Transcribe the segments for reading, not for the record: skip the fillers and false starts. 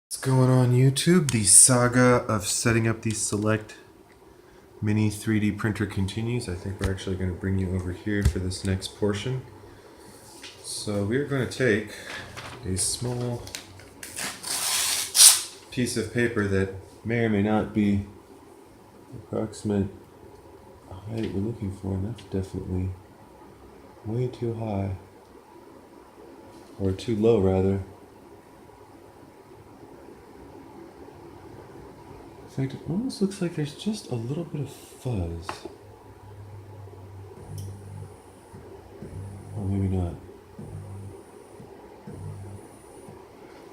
What's going on YouTube? The saga of setting up the Select Mini 3D printer continues. I think we're actually going to bring you over here for this next portion. So we're going to take a small piece of paper that may or may not be the approximate height we're looking for, and that's definitely way too high. Or too low, rather. In fact, it almost looks like there's just a little bit of fuzz. Or maybe not.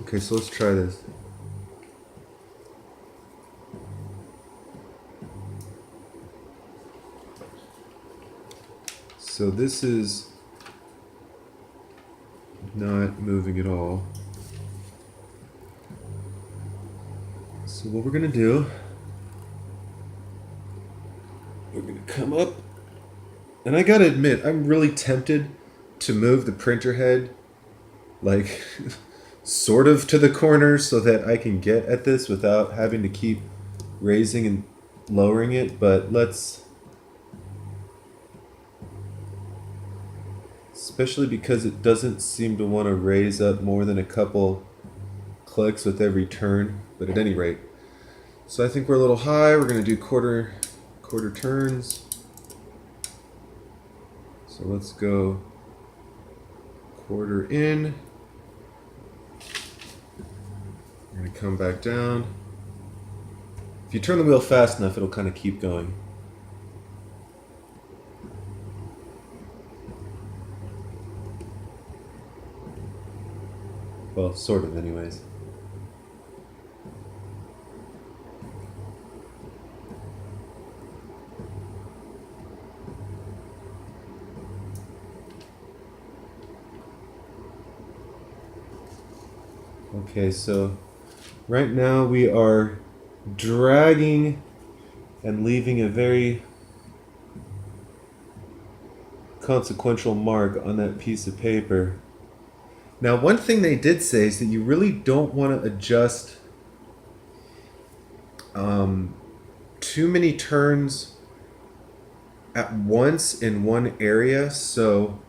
Okay, so let's try this. So this is not moving at all. So what we're gonna do, we're gonna come up, and I gotta admit, I'm really tempted to move the printer head, like, sort of to the corner so that I can get at this without having to keep raising and lowering it, but let's, especially because it doesn't seem to want to raise up more than a couple clicks with every turn, but at any rate. So I think we're a little high. We're going to do quarter turns. So let's go quarter in. We're going to come back down. If you turn the wheel fast enough, it'll kind of keep going. Well, sort of anyways. Okay, so right now we are dragging and leaving a very consequential mark on that piece of paper. Now, one thing they did say is that you really don't want to adjust too many turns at once in one area. So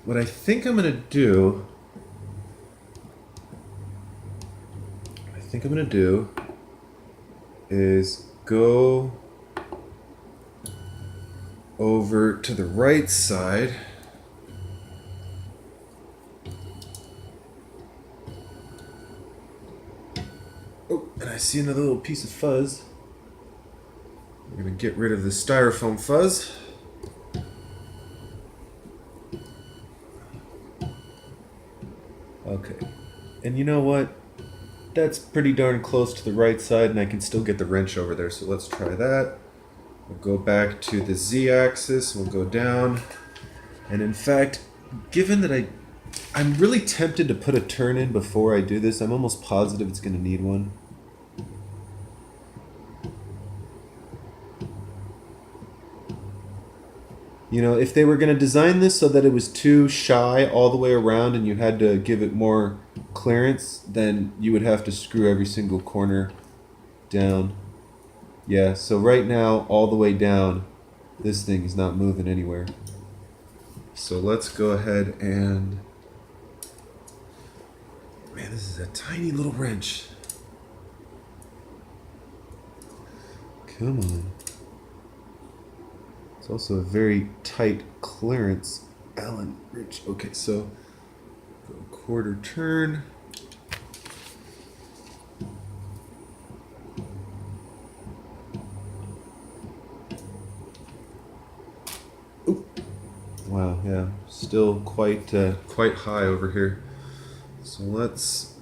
what I think I'm going to do is go over to the right side. Oh, and I see another little piece of fuzz. We're going to get rid of the styrofoam fuzz. Okay. And you know what? That's pretty darn close to the right side, and I can still get the wrench over there, so let's try that. We'll go back to the Z-axis, we'll go down, and in fact, given that I'm really tempted to put a turn in before I do this, I'm almost positive it's going to need one. You know, if they were going to design this so that it was too shy all the way around and you had to give it more clearance, then you would have to screw every single corner down. Yeah, so right now, all the way down, this thing is not moving anywhere. So let's go ahead and... Man, this is a tiny little wrench. Come on. It's also a very tight clearance Allen wrench. Okay, so go quarter turn. Oop. Wow, yeah, still quite high over here. So let's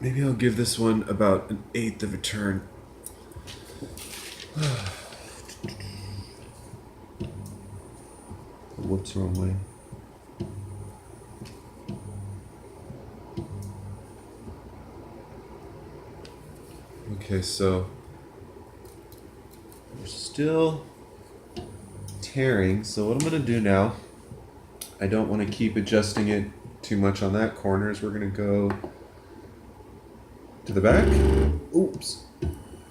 maybe I'll give this one about 1/8 of a turn. Whoops, wrong way. Okay, so we're still tearing. So what I'm going to do now I don't want to keep adjusting it too much on that corner, as we're going to go to the back. Oops.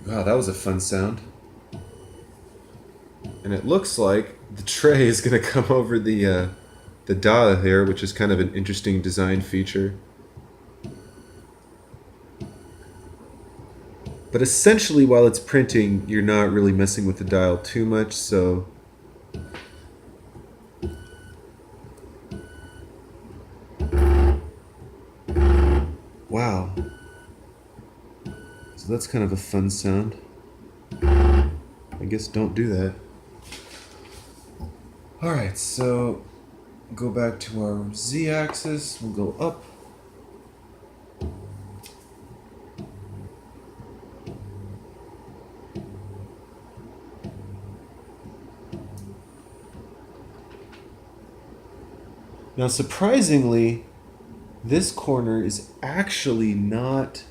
Wow, that was a fun sound. And it looks like the tray is going to come over the dial here, which is kind of an interesting design feature. But essentially, while it's printing, you're not really messing with the dial too much, so... Wow. So that's kind of a fun sound. I guess don't do that. Alright, so go back to our Z-axis. We'll go up. Now, surprisingly, this corner is actually not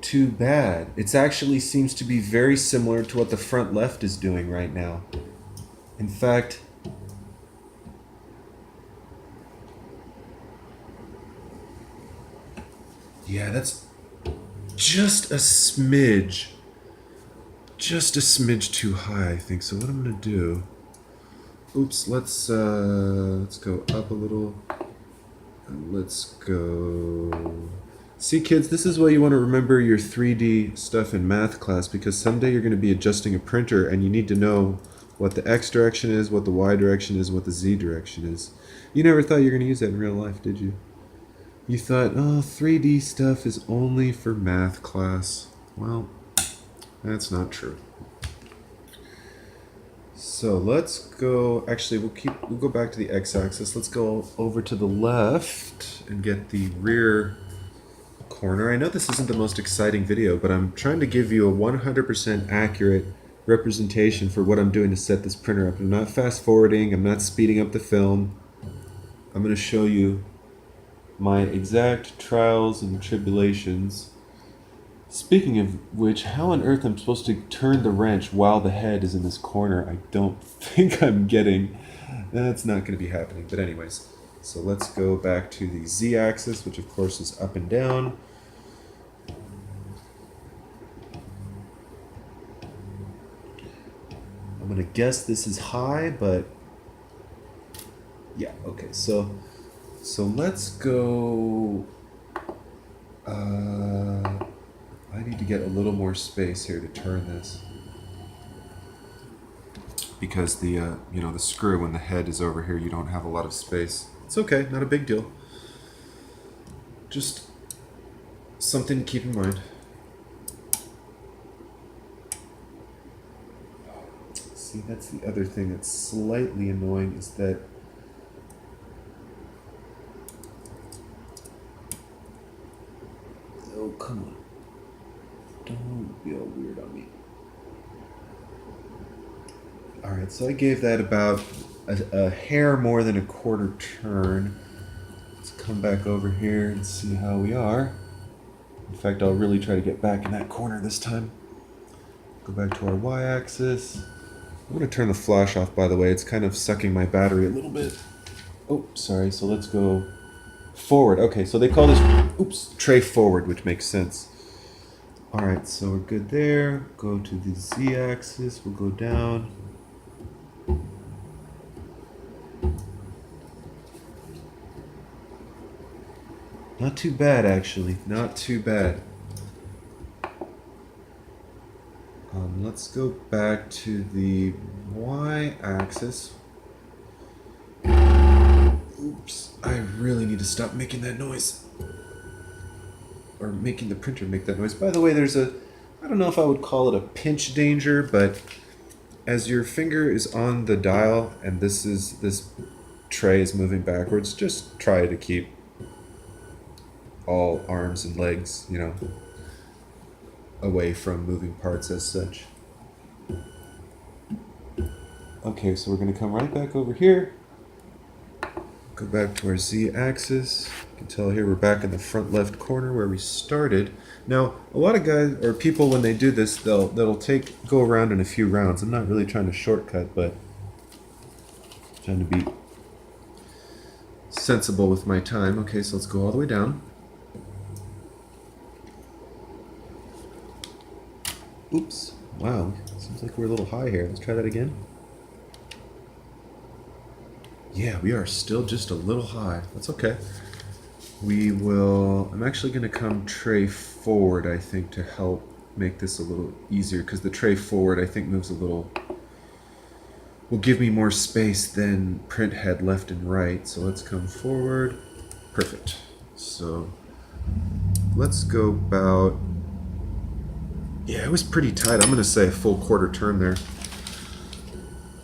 too bad. It actually seems to be very similar to what the front left is doing right now. In fact, yeah, that's just a smidge too high, I think. So what I'm gonna do, oops, let's go up a little, and let's go. See, kids, this is why you want to remember your 3D stuff in math class, because someday you're going to be adjusting a printer and you need to know what the X direction is, what the Y direction is, what the Z direction is. You never thought you were going to use that in real life, did you? You thought, oh, 3D stuff is only for math class. Well, that's not true. So let's go, actually we'll go back to the X-axis. Let's go over to the left and get the rear corner. I know this isn't the most exciting video, but I'm trying to give you a 100% accurate representation for what I'm doing to set this printer up. I'm not fast forwarding, I'm not speeding up the film. I'm going to show you my exact trials and tribulations. Speaking of which, how on earth I'm supposed to turn the wrench while the head is in this corner, I don't think I'm getting. That's not going to be happening. But anyways, so let's go back to the Z-axis, which of course is up and down. I'm going to guess this is high, but yeah, okay. So let's go. I need to get a little more space here to turn this, because the the screw, when the head is over here, you don't have a lot of space. It's okay, not a big deal. Just something to keep in mind. See, that's the other thing that's slightly annoying, is that oh, come on. Don't be all weird on me. Alright, so I gave that about a hair more than a quarter turn. Let's come back over here and see how we are. In fact, I'll really try to get back in that corner this time. Go back to our Y-axis. I'm going to turn the flash off, by the way. It's kind of sucking my battery a little bit. Oh, sorry. So let's go forward. Okay, so they call this, tray forward, which makes sense. Alright, so we're good there. Go to the Z-axis. We'll go down. Not too bad, actually. Not too bad. Let's go back to the Y-axis. Oops, I really need to stop making that noise. Or making the printer make that noise. By the way, there's I don't know if I would call it a pinch danger, but as your finger is on the dial and this tray is moving backwards, just try to keep all arms and legs, away from moving parts as such. Okay, so we're going to come right back over here. Go back to our Z-axis. You can tell here we're back in the front left corner where we started. Now, a lot of guys or people, when they do this, they'll go around in a few rounds. I'm not really trying to shortcut, but trying to be sensible with my time. Okay, so let's go all the way down. Oops. Wow. Seems like we're a little high here. Let's try that again. Yeah, we are still just a little high. That's okay. We will... I'm actually going to come tray forward, I think, to help make this a little easier, because the tray forward, I think, moves a little... will give me more space than print head left and right. So let's come forward. Perfect. So let's go about... yeah, it was pretty tight. I'm going to say a full quarter turn there.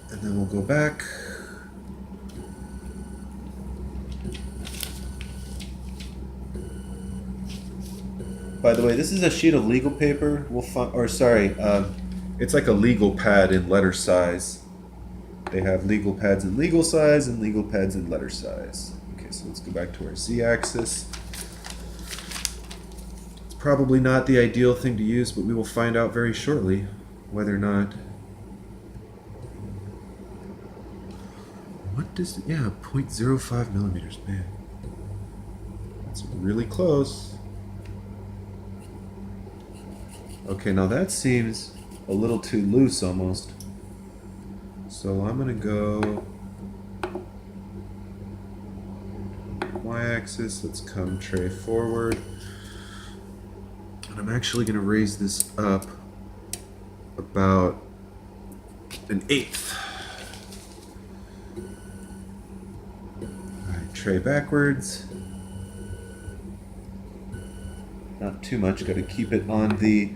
And then we'll go back. By the way, this is a sheet of legal paper. It's like a legal pad in letter size. They have legal pads in legal size and legal pads in letter size. Okay, so let's go back to our z-axis. It's probably not the ideal thing to use, but we will find out very shortly whether or not... what does... yeah, 0.05 millimeters, man. That's really close. Okay, now that seems a little too loose almost. So I'm gonna go y-axis, let's come tray forward. And I'm actually gonna raise this up about 1/8. Alright, tray backwards. Not too much, gotta keep it on the...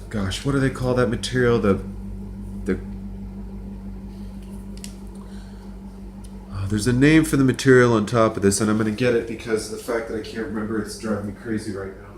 gosh, what do they call that material? There's a name for the material on top of this, and I'm going to get it because the fact that I can't remember it's driving me crazy right now.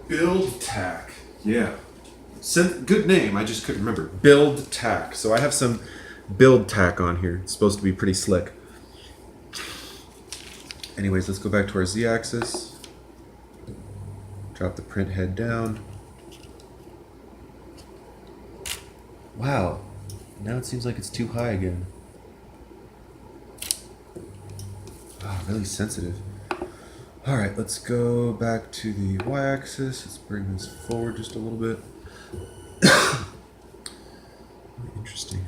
Build tack. Yeah. Good name, I just couldn't remember. Build tack. So I have some build tack on here. It's supposed to be pretty slick. Anyways, let's go back to our z-axis. Drop the print head down. Wow. Now it seems like it's too high again. Wow, really sensitive. Alright, let's go back to the y-axis. Let's bring this forward just a little bit. Interesting.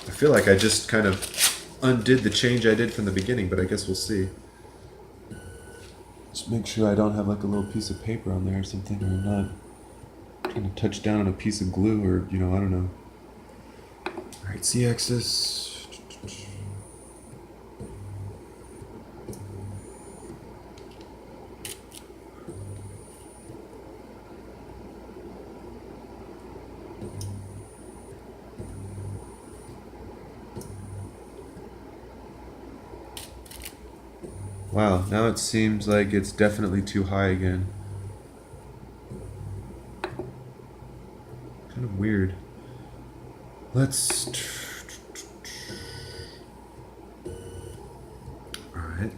I feel like I just kind of undid the change I did from the beginning, but I guess we'll see. Just make sure I don't have like a little piece of paper on there or something, or I'm not trying to touch down on a piece of glue, or, you know, I don't know. Alright, z-axis. Wow, now it seems like it's definitely too high again. Kind of weird. Alright,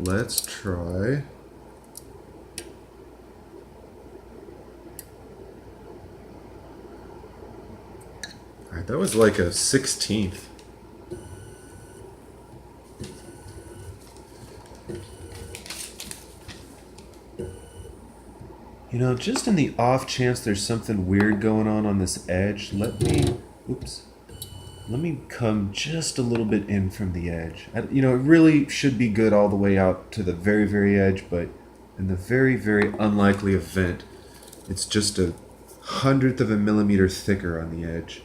let's try. Alright, that was like a 16th. You know, just in the off chance there's something weird going on this edge, let me come just a little bit in from the edge. You know, it really should be good all the way out to the very, very edge, but in the very, very unlikely event, it's just 1/100th of a millimeter thicker on the edge.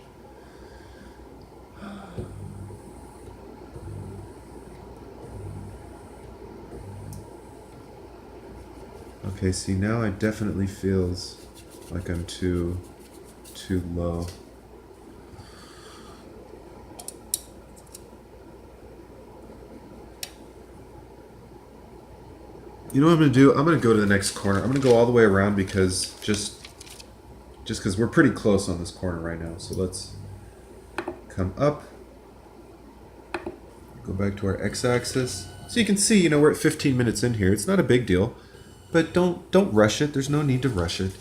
Okay, see, now it definitely feels like I'm too low. You know what I'm going to do? I'm going to go to the next corner. I'm going to go all the way around because just because we're pretty close on this corner right now. So let's come up. Go back to our x-axis. So you can see, you know, we're at 15 minutes in here. It's not a big deal. But don't rush it. There's no need to rush it.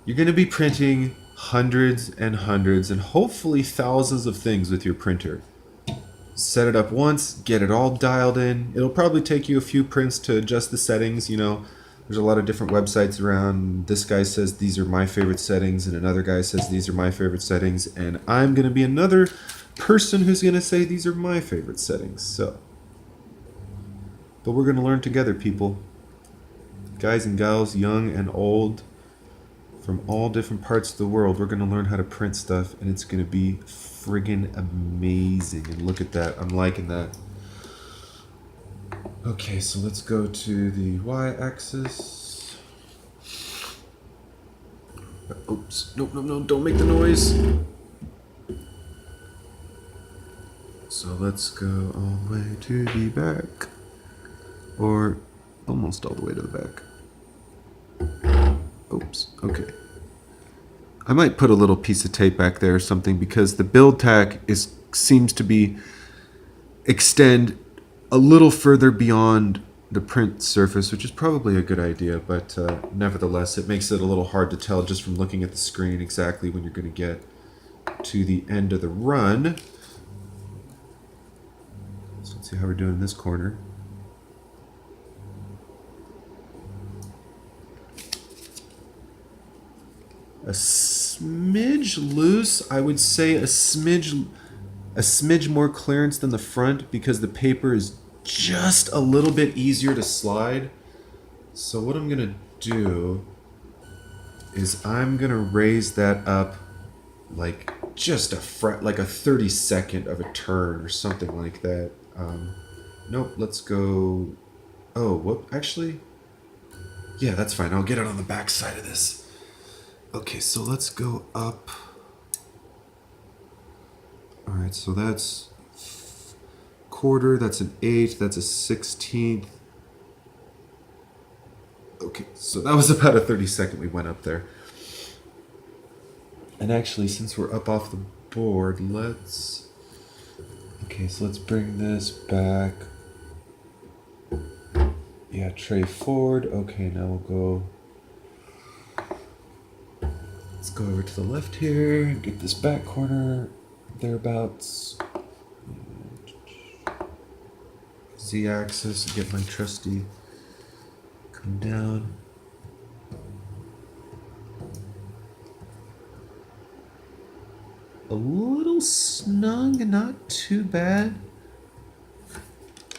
You're going to be printing hundreds and hundreds and hopefully thousands of things with your printer. Set it up once, get it all dialed in. It'll probably take you a few prints to adjust the settings. You know, there's a lot of different websites around. This guy says these are my favorite settings, and another guy says these are my favorite settings, and I'm going to be another person who's going to say these are my favorite settings. So, but we're going to learn together, people. Guys and gals, young and old, from all different parts of the world, we're going to learn how to print stuff, and it's going to be friggin' amazing. And look at that. I'm liking that. Okay, so let's go to the y-axis. Oops. Nope, nope, no. Don't make the noise. So let's go all the way to the back. Or almost all the way to the back. Oops. Okay. I might put a little piece of tape back there or something because the build tack seems to be extend a little further beyond the print surface, which is probably a good idea, but nevertheless, it makes it a little hard to tell just from looking at the screen exactly when you're going to get to the end of the run. So let's see how we're doing in this corner. A smidge loose. I would say a smidge more clearance than the front because the paper is just a little bit easier to slide. So what I'm gonna do is I'm gonna raise that up like just like a 32nd of a turn or something like that. Nope, let's go. Oh, whoop, actually, yeah, that's fine. I'll get it on the back side of this. Okay, so let's go up. All right, so that's quarter, that's an eighth, that's a 16th. Okay, so that was about a 32nd we went up there. And actually, since we're up off the board, let's... Okay, so let's bring this back. Yeah, tray forward. Okay, now we'll go... Let's go over to the left here, get this back corner thereabouts. Z-axis, get my trusty come down. A little snug, not too bad.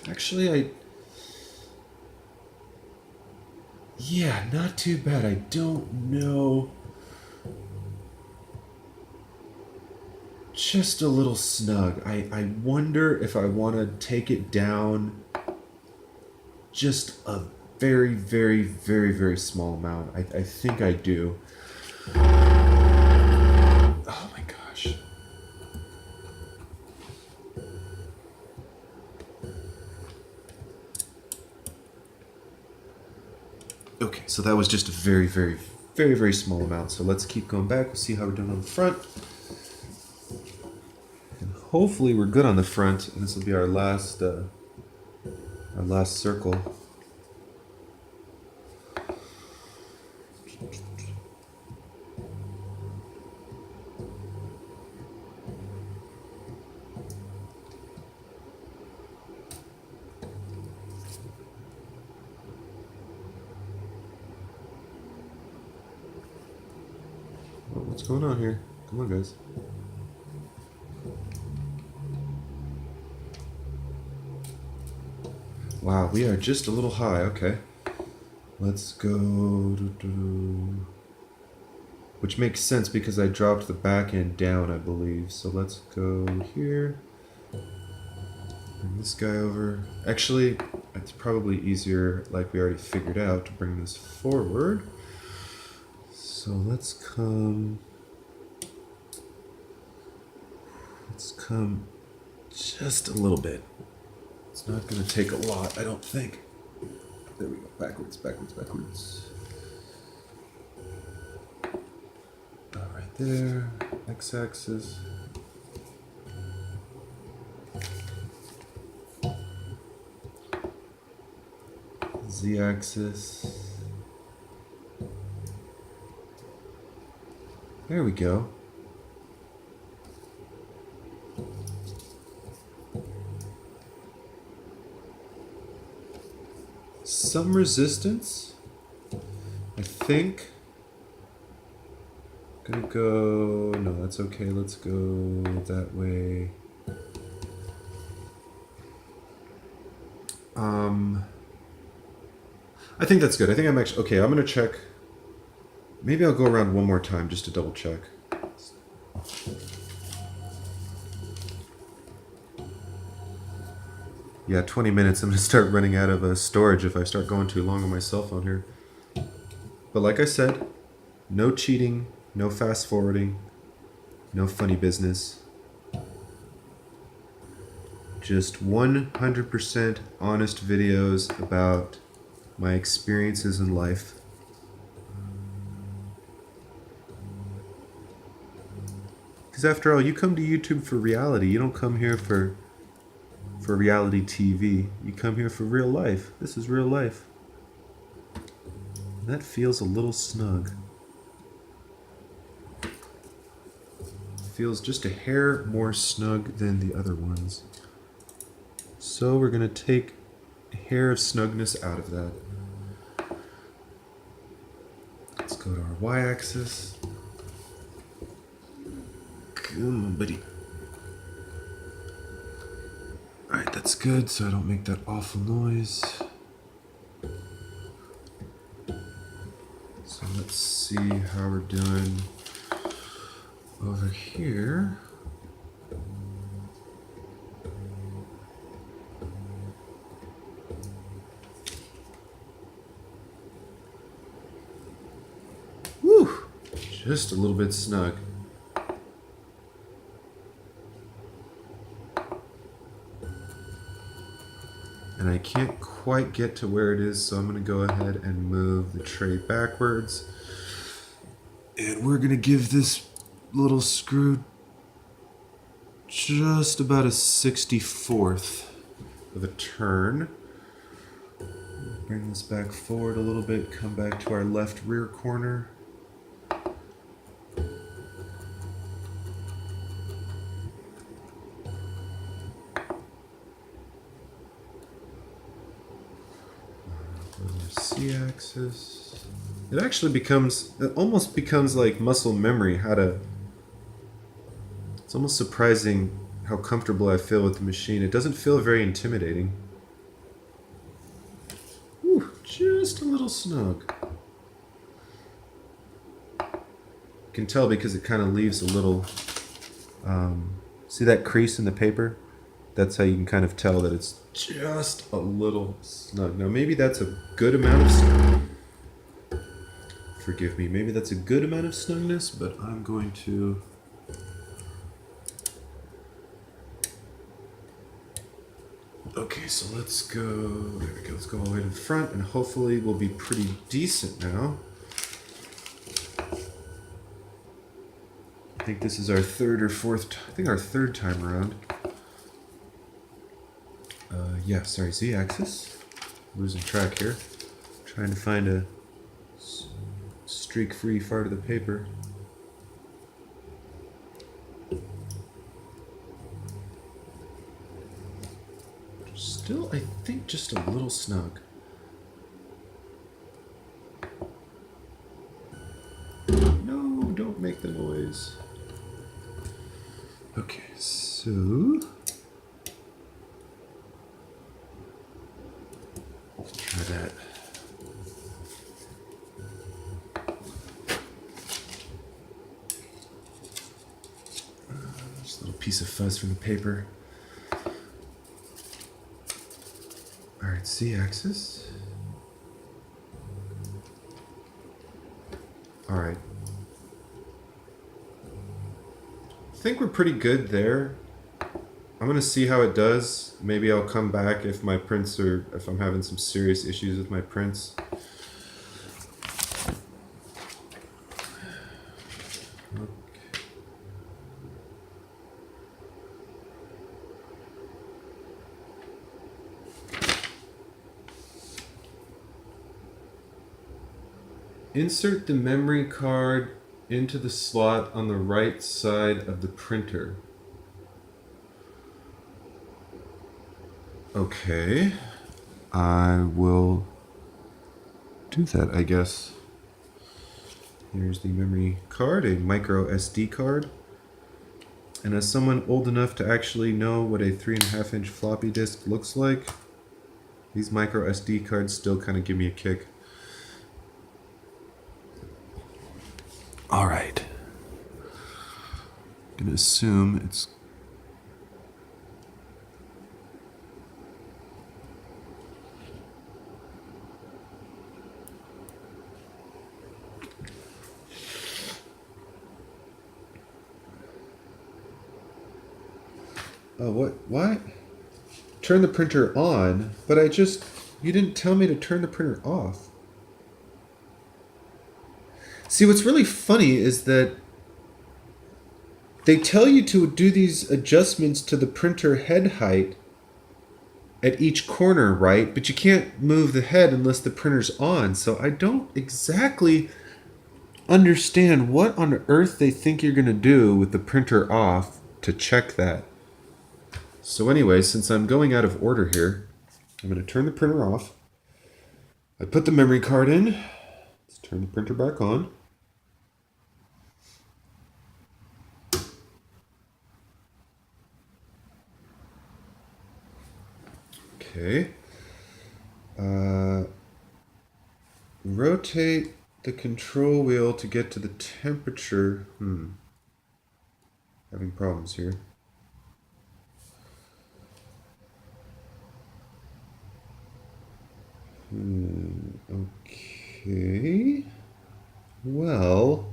Actually, yeah, not too bad. I don't know. Just a little snug. I wonder if I want to take it down just a very, very, very, very small amount. I think I do. Oh my gosh. Okay, so that was just a very, very, very, very small amount. So let's keep going back. We'll see how we're doing on the front. Hopefully we're good on the front, and this will be our last circle. Oh, what's going on here? Come on, guys. Wow, we are just a little high. Okay. Let's go. Which makes sense because I dropped the back end down, I believe. So let's go here. Bring this guy over. Actually, it's probably easier, like we already figured out, to bring this forward. So let's come just a little bit. It's not going to take a lot, I don't think. There we go. Backwards, backwards, backwards. Right there. X-axis. Z-axis. There we go. Some resistance, I think. Gonna go, no, that's okay. Let's go that way. I think that's good. I think I'm actually, okay, I'm gonna check. Maybe I'll go around one more time just to double check. Yeah, 20 minutes. I'm going to start running out of storage if I start going too long on my cell phone here. But like I said, no cheating, no fast forwarding, no funny business. Just 100% honest videos about my experiences in life. Because after all, you come to YouTube for reality. You don't come here for reality TV. You come here for real life. This is real life. And that feels a little snug. Feels just a hair more snug than the other ones. So we're going to take a hair of snugness out of that. Let's go to our y-axis. Come on, buddy. Alright, that's good, so I don't make that awful noise. So let's see how we're doing over here. Woo! Just a little bit snug. And I can't quite get to where it is, so I'm going to go ahead and move the tray backwards. And we're going to give this little screw just about a 64th of a turn. Bring this back forward a little bit, come back to our left rear corner. Z-axis. It actually almost becomes like muscle memory how to. It's almost surprising how comfortable I feel with the machine. It doesn't feel very intimidating. Whew, just a little snug. You can tell because it kind of leaves a little. See that crease in the paper? That's how you can kind of tell that it's just a little snug. Now maybe that's a good amount of snug. Forgive me, maybe that's a good amount of snugness, but I'm going to... Okay, so let's go, there we go, let's go all the way to the front, and hopefully we'll be pretty decent now. I think this is our third or fourth, I think our third time around. Yeah, sorry, Z-axis. Losing track here. Trying to find a streak-free part of the paper. Still, I think just a little snug. No, don't make the noise. Okay, so... try that. Just a little piece of fuzz from the paper. Alright, Z-axis. Alright. I think we're pretty good there. I'm gonna see how it does. Maybe I'll come back if my prints are, if I'm having some serious issues with my prints. Insert the memory card into the slot on the right side of the printer. Okay, I will do that, I guess. Here's the memory card, a micro SD card. And as someone old enough to actually know what a 3.5-inch floppy disk looks like, these micro SD cards still kind of give me a kick. All right. I'm gonna assume it's what? Turn the printer on, but you didn't tell me to turn the printer off. See, what's really funny is that they tell you to do these adjustments to the printer head height at each corner, right? But you can't move the head unless the printer's on. So I don't exactly understand what on earth they think you're going to do with the printer off to check that. So anyway, since I'm going out of order here, I'm going to turn the printer off. I put the memory card in. Let's turn the printer back on. Okay. Rotate the control wheel to get to the temperature. Having problems here. Okay. Well.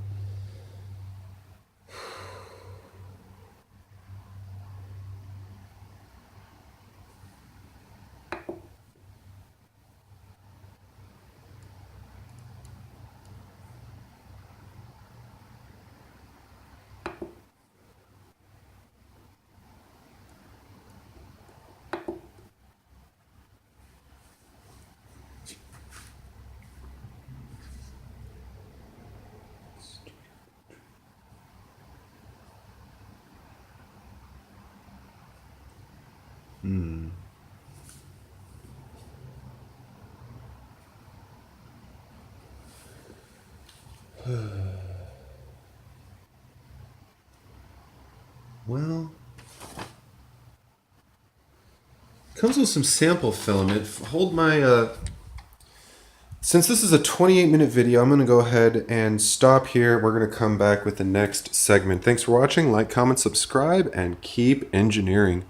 Well, comes with some sample filament. Hold my, since this is a 28-minute video, I'm going to go ahead and stop here. We're going to come back with the next segment. Thanks for watching. Like, comment, subscribe, and keep engineering.